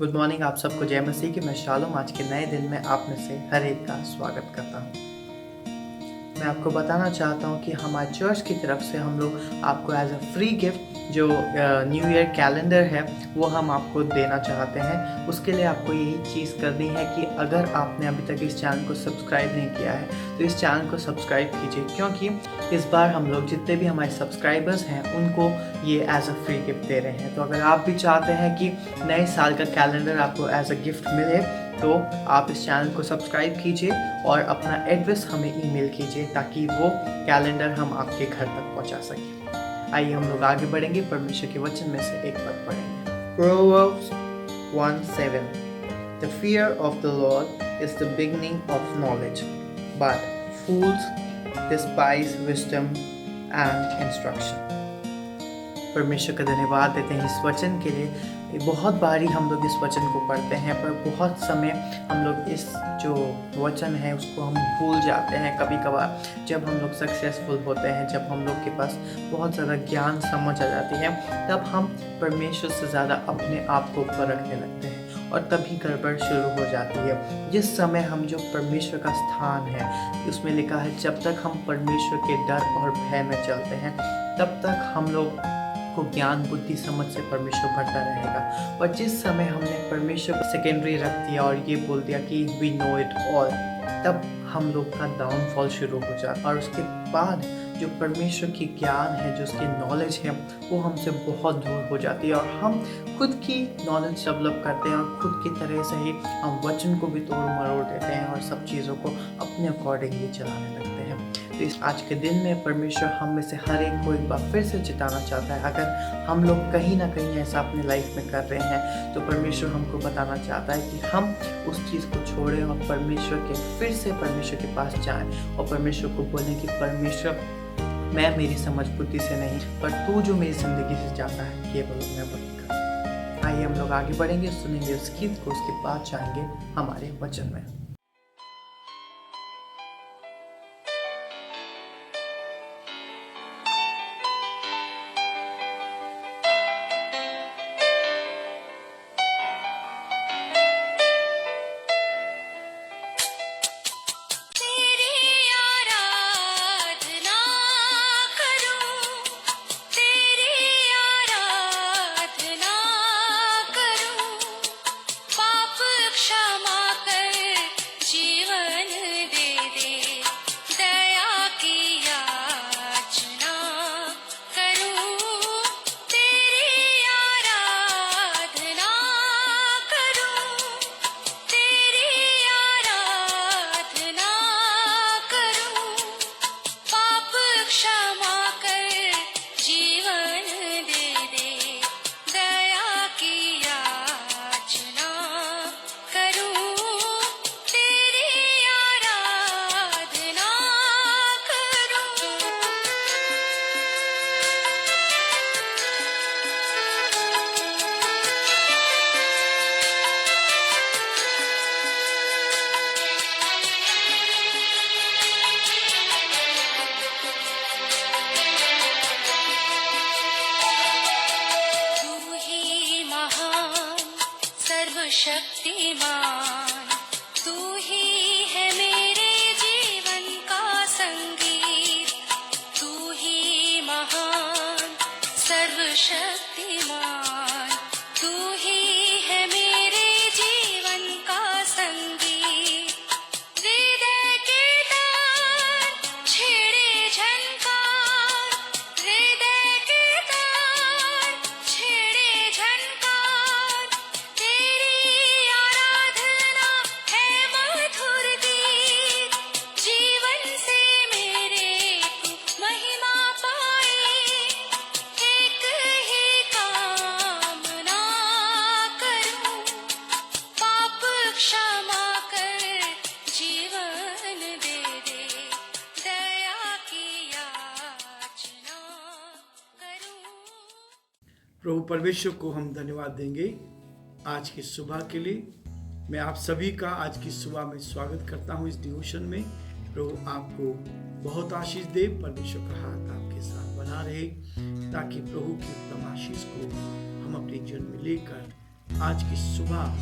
Good morning आप सबको जय मसीह की। मैं शालोम आज के नए दिन में आप में से हर एक का स्वागत करता हूँ। मैं आपको बताना चाहता हूँ कि हमारे चर्च की तरफ से हम लोग आपको एज अ फ्री गिफ्ट जो न्यू ईयर कैलेंडर है वो हम आपको देना चाहते हैं। उसके लिए आपको यही चीज़ करनी है कि अगर आपने अभी तक इस चैनल को सब्सक्राइब नहीं किया है तो इस चैनल को सब्सक्राइब कीजिए, क्योंकि इस बार हम लोग जितने भी हमारे सब्सक्राइबर्स हैं उनको ये एज अ फ्री गिफ्ट दे रहे हैं। तो अगर आप भी चाहते हैं कि नए साल का कैलेंडर आपको एज अ गिफ्ट मिले तो आप इस चैनल को सब्सक्राइब कीजिए और अपना एड्रेस हमें ईमेल कीजिए ताकि वो कैलेंडर हम आपके घर तक पहुंचा सकें। आइए हम लोग आगे बढ़ेंगे, परमेश्वर के वचन में से एक पद पढ़ेंगे। Proverbs 1:7 The fear of the Lord is the beginning of knowledge, but fools despise wisdom and instruction. परमेश्वर का धन्यवाद देते हैं इस वचन के लिए। बहुत बारी हम लोग इस वचन को पढ़ते हैं पर बहुत समय हम लोग इस जो वचन है उसको हम भूल जाते हैं। कभी कभार जब हम लोग सक्सेसफुल होते हैं, जब हम लोग के पास बहुत ज़्यादा ज्ञान समझ आ जाती है, तब हम परमेश्वर से ज़्यादा अपने आप को परखने लगते हैं और तभी गड़बड़ शुरू हो जाती है। जिस समय हम जो परमेश्वर का स्थान है उसमें लिखा है जब तक हम परमेश्वर के डर और भय में चलते हैं तब तक हम लोग को ज्ञान बुद्धि समझ से परमेश्वर भरता रहेगा। और जिस समय हमने परमेश्वर को सेकेंडरी रख दिया और ये बोल दिया कि वी नो इट ऑल, तब हम लोग का डाउनफॉल शुरू हो जाता। और उसके बाद जो परमेश्वर की ज्ञान है, जो उसकी नॉलेज है, वो हमसे बहुत दूर हो जाती है और हम खुद की नॉलेज डेवलप करते हैं और खुद की तरह से ही हम वचन को भी तोड़ मरोड़ देते हैं और सब चीज़ों को अपने अकॉर्डिंगली चलाने लगते हैं। तो इस आज के दिन में परमेश्वर हम में से हर एक को एक बार फिर से चेताना चाहता है। अगर हम लोग कहीं ना कहीं ऐसा अपनी लाइफ में कर रहे हैं तो परमेश्वर हमको बताना चाहता है कि हम उस चीज़ को छोड़ें और फिर से परमेश्वर के पास जाएं और परमेश्वर को बोलें कि परमेश्वर, मैं मेरी समझ बुद्धि से नहीं पर तू जो मेरी ज़िंदगी से चाहता है केवल मैं वही कर। आइए हम लोग आगे बढ़ेंगे, सुनेंगे उस गीत को, उसके बाद जाएंगे हमारे वचन में। शक्तिमान तू ही है मेरे जीवन का संगीत, तू ही महान सर्वशक्तिमान, तू ही है मेरे जीवन का संगीत। हृदय के तार छेड़े झनकार, हृदय के तार छेड़े झनकार, तेरी आराधना है मधुर गीत। जीवन से मेरे तू महिमा पाए, एक ही कामना करूं, पाप क्षमा कर जीवन दे दे, दया की याचना करूं। प्रभु परमेश्वर को हम धन्यवाद देंगे आज की सुबह के लिए। मैं आप सभी का आज की सुबह में स्वागत करता हूं इस डिवोशन में। प्रभु आपको बहुत आशीष दे, परमेश्वर का हाथ आपके साथ बना रहे ताकि प्रभु की उत्तम आशीष को हम अपने जीवन में लेकर आज की सुबह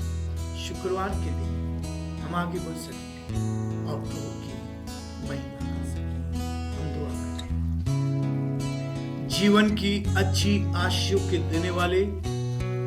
शुक्रवार के दिन हम आगे बढ़ सकें और प्रभु की महिमा कर सकें। हम दुआ करें। जीवन की अच्छी आशीषों के देने वाले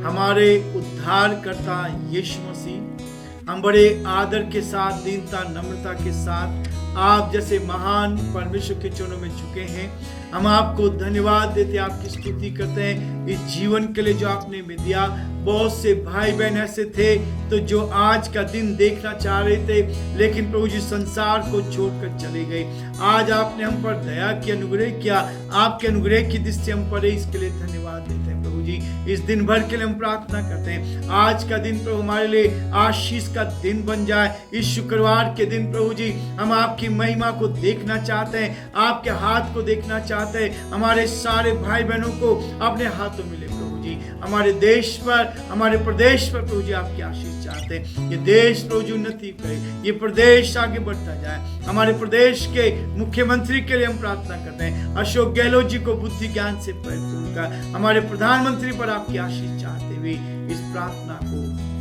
हमारे उद्धारकर्ता यीशु मसीह, हम बड़े आदर के साथ, दीनता, नम्रता के साथ आप जैसे महान परमेश्वर के चरणों में झुके हैं। हम आपको धन्यवाद देते, आपकी स्तुति करते हैं इस जीवन के लिए जो आपने हमें दिया। बहुत से भाई बहन ऐसे थे तो जो आज का दिन देखना चाह रहे थे, लेकिन प्रभु जी संसार को छोड़कर चले गए। आज आपने हम पर दया की, अनुग्रह किया, आपके अनुग्रह की दृष्टि हम पर है, इसके लिए धन्यवाद देते हैं प्रभु जी। इस दिन भर के लिए हम प्रार्थना करते हैं आज का दिन प्रभु हमारे लिए आशीष का दिन बन जाए। इस शुक्रवार के दिन प्रभु जी हम आपकी महिमा को देखना चाहते हैं, आपके हाथ को देखना चाहते हैं। हमारे सारे भाई बहनों को अपने हाथों में ले प्रभु जी, हमारे देश पर, हमारे प्रदेश पर प्रभु जी आपकी आशीष चाहते हैं। ये देश प्रभु जी उन्नति करे, ये प्रदेश आगे बढ़ता जाए। हमारे प्रदेश के मुख्यमंत्री के लिए हम प्रार्थना करते हैं, अशोक गहलोत जी को बुद्धि ज्ञान से परिपूर्ण कर। हमारे प्रधानमंत्री पर आपकी आशीष चाहते हुए इस प्रार्थना को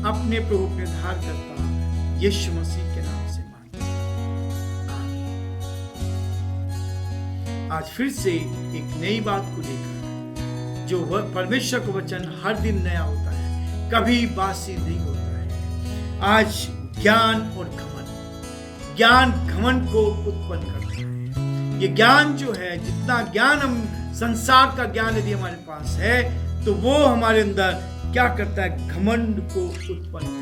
अपने प्रभु के उद्धारकर्ता यीशु मसीह के नाम से मांगते हैं, आमीन। आज फिर से एक नई बात को लेकर, जो परमेश्वर का वचन हर दिन नया होता है, कभी बासी नहीं होता है। आज ज्ञान और घमंड, ज्ञान घमंड को उत्पन्न करता है। ये ज्ञान जो है, जितना ज्ञान हम संसार का ज्ञान यदि हमारे पास है तो वो हमारे अंदर क्या करता है, घमंड को उत्पन्न करता है।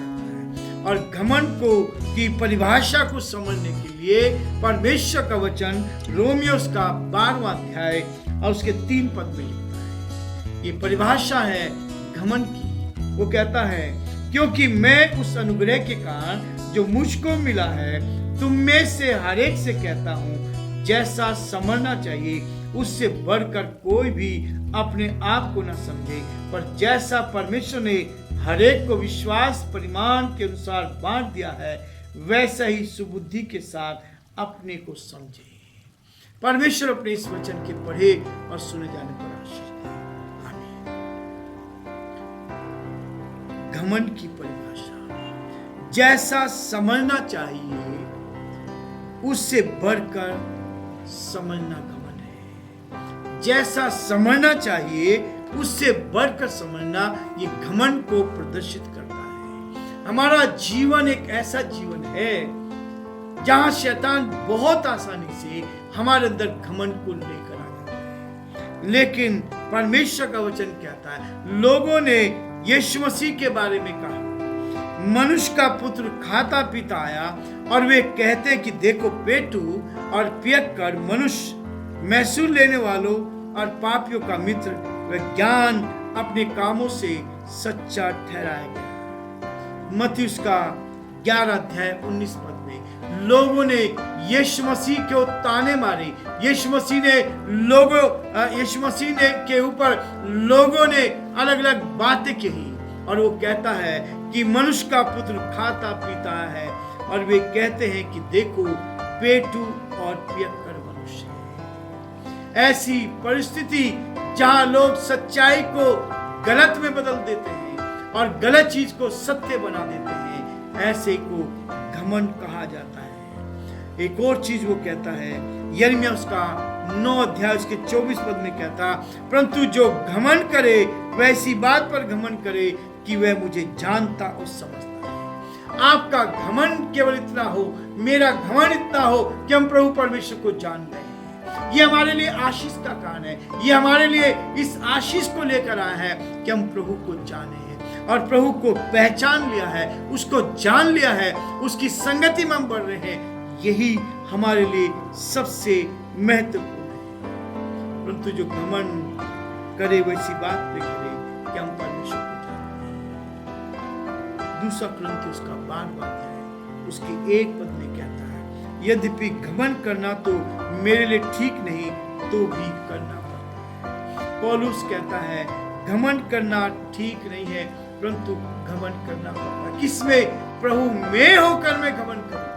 और घमंड को की परिभाषा को समझने के लिए परमेश्वर का वचन रोमियो का 12वां अध्याय और उसके 3 पद में लिखता है। ये परिभाषा है घमंड की। वो कहता है, क्योंकि मैं उस अनुग्रह के कारण जो मुझको मिला है तुम में से हर एक से कहता हूं, जैसा समझना चाहिए उससे बढ़कर कोई भी अपने आप को न समझे, पर जैसा परमेश्वर ने हर एक को विश्वास परिमाण के अनुसार बांट दिया है, वैसा ही सुबुद्धि के साथ अपने को समझे। परमेश्वर अपने इस वचन के पढ़े और सुने जाने पर आशीष दे, आमीन। घमंड की परिभाषा, जैसा समझना चाहिए उससे बढ़कर समझना घमंड है। जैसा समझना चाहिए उससे बढ़कर समझना, ये घमंड को प्रदर्शित करता है। हमारा जीवन एक ऐसा जीवन है जहां शैतान बहुत आसानी से हमारे अंदर घमंड को लेकर आ जाता है। लेकिन परमेश्वर का वचन कहता है, लोगों ने यीशु मसीह के बारे में कहा, मनुष्य का पुत्र खाता पीता आया और वे कहते कि देखो पेटू और पियक्कड़, मनुष्य महसूल लेने वालों और पापियों का मित्र, वह ज्ञान अपने कामों से सच्चा ठहराया गया। मत्ती उसका 11 अध्याय 19 पद में लोगों ने यीशु मसीह के ताने मारे। यीशु मसीह ने के ऊपर लोगों ने अलग अलग बातें कही, और वो कहता है कि मनुष्य का पुत्र खाता पीता है, और वे कहते हैं कि देखो पेटू और पियक्कड़ मनुष्य। ऐसी परिस्थिति जहां लोग सच्चाई को गलत में बदल देते हैं और गलत चीज को सत्य बना देते हैं, ऐसे को घमंड कहा जाता है। एक और चीज वो कहता है, यिर्मयाह उसका 9 अध्याय उसके 24 पद में कहता, परंतु जो घमंड करे वह ऐसी बात पर घमंड करे कि वह मुझे जानता और समझता है। आपका घमंड केवल इतना हो, मेरा घमंड इतना हो कि हम प्रभु परमेश्वर को जान गए। ये हमारे लिए आशीष का कारण है। ये हमारे लिए इस आशीष को लेकर आया है कि हम प्रभु को जाने हैं और प्रभु को पहचान लिया है, उसको जान लिया है, उसकी संगति में हम बढ़ रहे हैं। यही हमारे लिए सबसे महत्वपूर्ण है। परंतु जो घमंड करे वैसी बात पे करे कि हम परमेश्वर को जानते हैं। दूसरा कुरिन्थियों उसका 12वां अध्याय उसके 1 पद में कहता है, यद्यपि घमंड करना तो मेरे लिए ठीक नहीं तो भी करना पड़ता है। पौलुस कहता है घमंड करना ठीक नहीं है, परंतु घमंड करना पड़ता है। किसमें? प्रभु में होकर मैं घमंड करूंगा।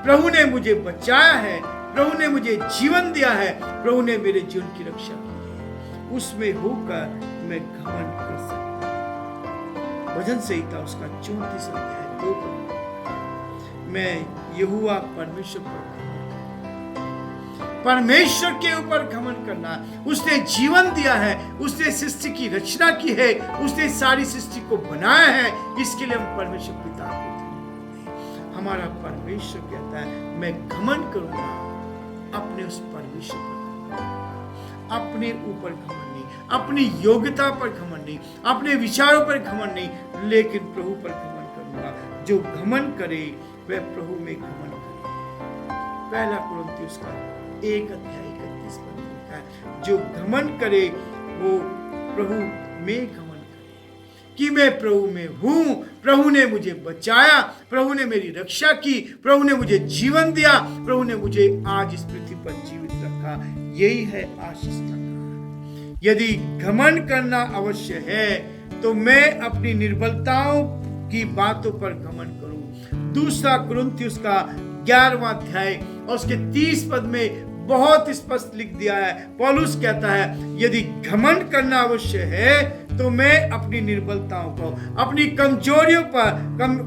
प्रभु ने मुझे बचाया है, प्रभु ने मुझे जीवन दिया है, प्रभु ने मेरे जीवन की रक्षा की है, उसमें होकर मैं घमंड कर सकता हूं। भजन संहिता उसका 34 अध्याय 2 पद, मैं यहोवा परमेश्वर पर परमेश्वर के ऊपर घमंड करना। उसने जीवन दिया है, उसने सृष्टि की रचना की है, उसने सारी सृष्टि को बनाया है, इसके लिए हम परमेश्वर पिता को धन्यवाद दें। हमारा परमेश्वर कहता है मैं घमंड करूंगा अपने उस परमेश्वर पर, अपने ऊपर घमंड नहीं, अपनी योग्यता पर घमंड नहीं, अपने विचारों पर घमंड नहीं, लेकिन प्रभु पर घमंड करूंगा। जो घमंड करे वह प्रभु में घमंड करे। पहला कुरिन्थियों का 1 अध्याय 31 पद में लिखा है, जो घमंड करे वो प्रभु में घमंड करे कि मैं प्रभु में हूं, प्रभु ने मुझे बचाया, प्रभु ने मेरी रक्षा की, प्रभु ने मुझे जीवन दिया, प्रभु ने मुझे आज इस पृथ्वी पर जीवित रखा। यही है आशीष का कारण। यदि घमंड करना अवश्य है तो मैं अपनी निर्बलताओं की बातों पर घमंड करूं। दूसरा कुरिन्थियों का 11वां अध्याय और उसके 30 पद में बहुत स्पष्ट लिख दिया है। पौलुस कहता है यदि घमंड करना अवश्य है तो मैं अपनी निर्बलताओं को, अपनी कमजोरियों पर,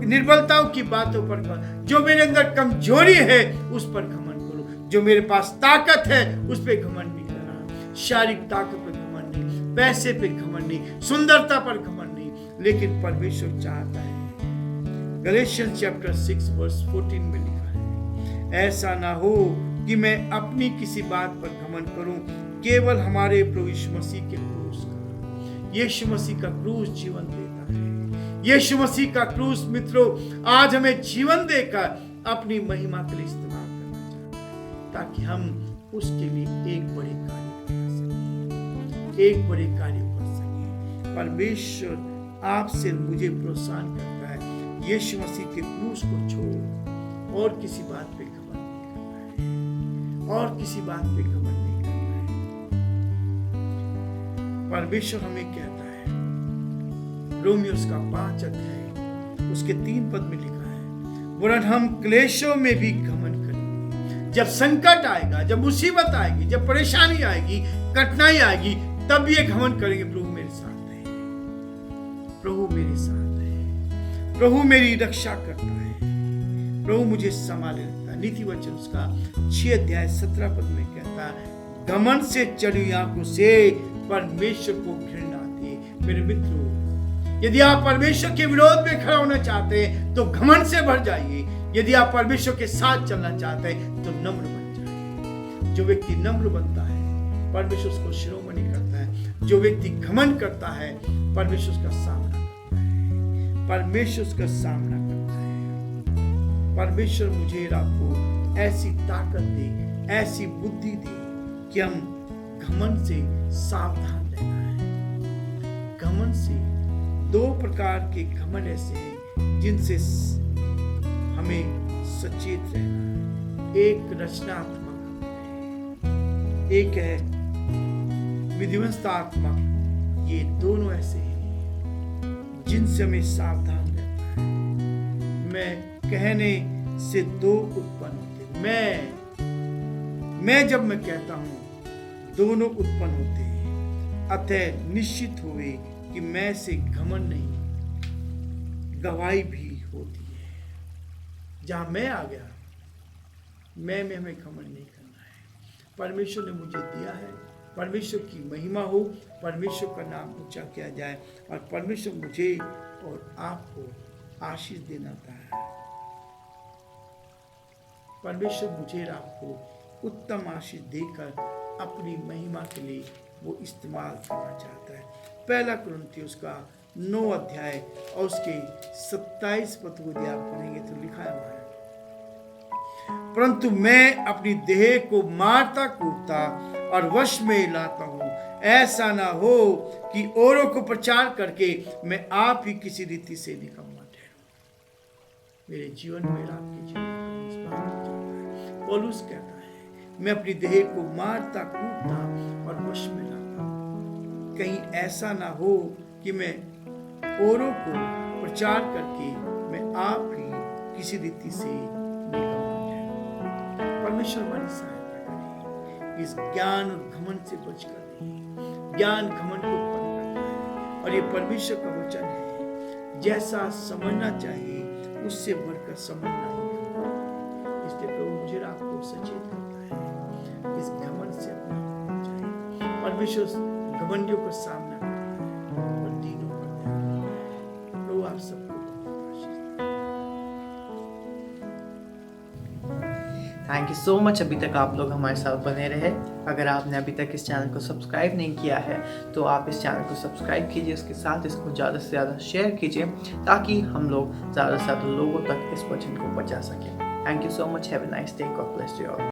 निर्बलताओं की बातों पर, जो मेरे अंदर कमजोरी है उस पर घमंड करूं। जो मेरे पास ताकत है उस पर घमंड नहीं करना, शारीरिक ताकत पर घमंड नहीं, पैसे पे घमंड नहीं, सुंदरता पर घमंड नहीं, लेकिन परमेश्वर चाहता है। गलेशियंस चैप्टर 6 वर्स 14 में लिखा है, ऐसा ना हो कि मैं अपनी किसी बात पर घमंड करूं, केवल हमारे प्रभु यीशु मसीह के क्रूस का। यीशु मसीह का क्रूस जीवन देता है। यीशु मसीह का क्रूस मित्रों आज हमें जीवन देकर अपनी महिमा के लिए इस्तेमाल करना चाहता है, ताकि हम उसके लिए एक बड़े कार्य कर सकें, एक बड़े कार्य कर सकें। परमेश्वर आपसे मुझे प्रोत्साहन करता है, यीशु मसीह के क्रूस को छोड़ और किसी बात पे और किसी बात पे घमंड नहीं करना है। परमेश्वर हमें कहता है, रोमियो का 5 अध्याय उसके 3 पद में लिखा है, वरन हम क्लेशों में भी घमंड करेंगे। जब संकट आएगा, जब मुसीबत आएगी, जब परेशानी आएगी, कठिनाई आएगी, तब ये घमंड करेंगे, प्रभु मेरे साथ है, प्रभु मेरे साथ है, प्रभु मेरी रक्षा करता है, प्रभु मुझे संभाले रखता है। नीति वचन उसका 6 अध्याय 17 पद में कहता है, घमंड से चढ़ी आंखों से परमेश्वर को घृणा आती है। मेरे मित्रों, यदि आप परमेश्वर के विरोध में खड़ा होना चाहते हैं तो घमंड से भर जाइए। यदि आप परमेश्वर के साथ चलना चाहते हैं तो नम्र बन जाइए। जो व्यक्ति नम्र बनता है परमेश्वर उसको शिरोमणि करता है। जो व्यक्ति घमंड करता है परमेश्वर उसका सामना करता है, परमेश्वर उसका सामना करता है। परमेश्वर मुझे और आपको ऐसी ताकत दे, ऐसी बुद्धि दे कि हम घमंड से सावधान रहना है। घमंड से 2 प्रकार के घमंड ऐसे हैं जिनसे हमें सचेत रहना है। एक रचनात्मक है, एक है विध्वंसात्मक। ये दोनों ऐसे हैं जिनसे हमें सावधान रहना है। मैं कहने से 2 उत्पन्न होते, मैं जब मैं कहता हूं दोनों उत्पन्न होते हैं, अतः निश्चित हुए कि मैं से घमंड नहीं, गवाही भी होती है। जहां मैं आ गया, मैं में हमें घमंड नहीं करना है। परमेश्वर ने मुझे दिया है, परमेश्वर की महिमा हो, परमेश्वर का नाम ऊंचा किया जाए और परमेश्वर मुझे और आपको आशीष देना चाहता है। परमेश्वर मुझे और आपको उत्तम आशीष देकर अपनी महिमा के लिए वो इस्तेमाल करना चाहता है। पहला कुरिन्थियों का 9 अध्याय और उसके 27 पद को यदि आप पढ़ेंगे तो लिखा हुआ है, परंतु मैं अपनी देह को मारता कूटता और वश में लाता हूँ, ऐसा ना हो कि औरों को प्रचार करके मैं आप ही किसी रीति से निकम्मा ठहरूं। मेरे जीवन में आपके जीवन में इस बात को चाहता है। पौलुस कहता है मैं अपनी देह को मारता कूटता और वश में लाता हूँ, कहीं ऐसा ना हो कि मैं औरों को प्रचार करके मैं आप ही किसी रीति से निकम्मा ठहरूं। परमेश्वर हमारी सहायता करे, इस ज्ञान और घमंड से बचकर। ज्ञान घमंड को उत्पन्न करता है और ये परमेश्वर का वचन है। जैसा समझना चाहिए उससे बढ़कर समझना ही है। इसलिए प्रभु मुझे आपको सचेत करता है, इस घमंड से अपना होना चाहिए। परमेश्वर घमंडियों का सामना करता है और दीनों पर ध्यान देता है। प्रभु आप सबको थैंक यू सो मच। अभी तक आप लोग हमारे साथ बने रहे। अगर आपने अभी तक इस चैनल को सब्सक्राइब नहीं किया है तो आप इस चैनल को सब्सक्राइब कीजिए, उसके साथ इसको ज़्यादा से ज़्यादा शेयर कीजिए ताकि हम लोग ज़्यादा से ज़्यादा लोगों तक इस वचन को पहुंचा सकें। Thank you so much. Have a nice day. God bless you all.